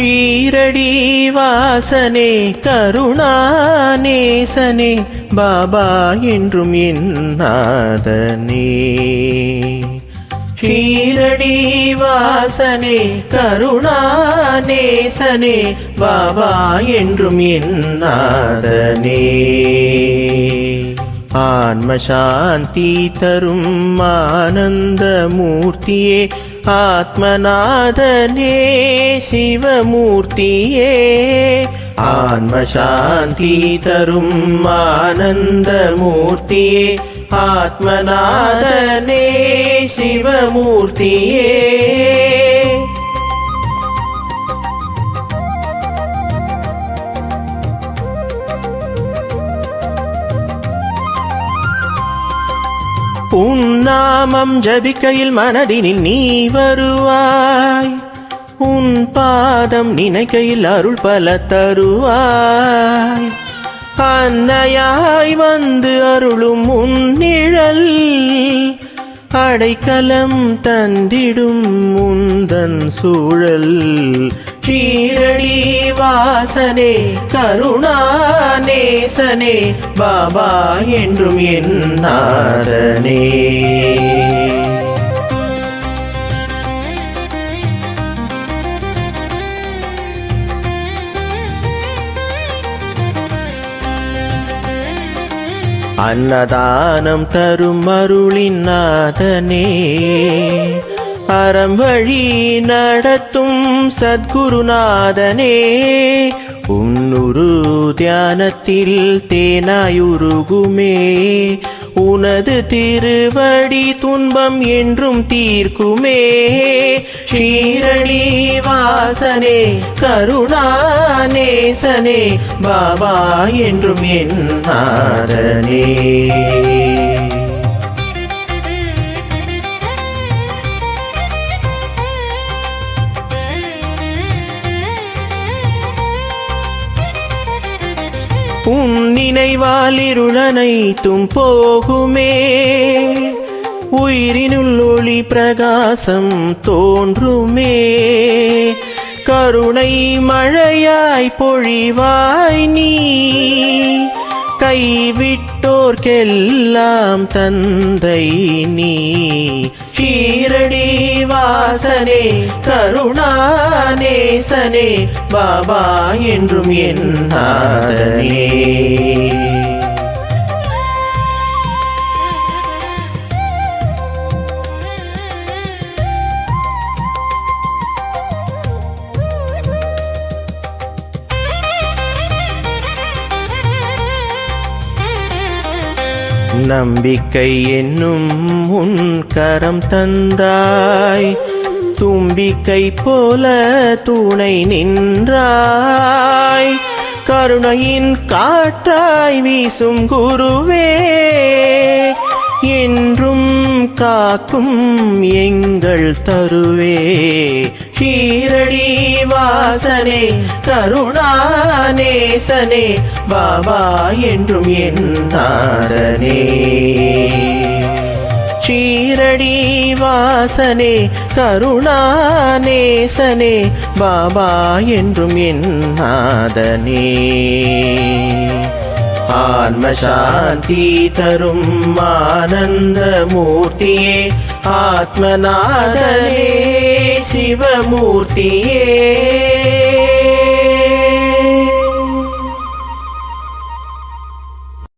ஷீரடி வாசனே கருணாநேசனே பாபா என்றும் என்னாதனே. ஷீரடி வாசனே கருணாநேசனே பாபா என்றும் என்னாதனே. ஆன்ம சாந்தி தரும் ஆனந்த மூர்த்தியே ஆத்மநாதனே சிவமூர்த்தியே. ஆன்ம சாந்தி தரும் ஆனந்த மூர்த்தியே ஆத்மநாதனே சிவமூர்த்தியே. உன் நாமம் ஜபிக்கையில் மனதினில் நீ வருவாய். உன் பாதம் நினைக்கையில் அருள் பல தருவாய். அன்னையாய் வந்து அருளும் உன் நிழல் அடைக்கலம் தந்திடும் முந்தன் சூழல். ஷீரடி வாசனே கருணாநேசனே பாபா என்றும் என்னாதனே. அன்னதானம் தரும் அருளின் நாதனே அறம் வழி நடத்தும் சத்குருநாதனே. உன்னுரு தியானத்தில் தேனாயுருகுமே உனது திருவடி துன்பம் என்றும் தீர்க்குமே. ஷீரடி வாசனே கருணாநேசனே பாபா என்றும் என்னாதனே. உன் நினைவால் இருளனைத்தும் போகுமே உயிரினுள் ஒளி பிரகாசம் தோன்றுமே. கருணை மழையாய் பொழிவாய் நீ கைவிட்டோர்க்கெல்லாம் தந்தை நீ. ஷீரடி வாசனே கருணாநேசனே பாபா என்றும் என்னாதனே. நம்பிக்கை என்னும் உன் கரம் தந்தாய் தும்பிக்கை போல துணை நின்றாய். கருணையின் காற்றாய் வீசும் குருவே என்றும் காக்கும் எங்கள் தருவே. ஷீரடி வாசனே கருணாநேசனே பாபா என்றும் என்னாதனே. ஷீரடி வாசனே கருணாநேசனே பாபா என்றும் என்னாதனே. ஆன்ம சாந்தி தரும் ஆனந்த மூர்த்தியே ஆத்மநாதனே சிவமூர்த்தியே.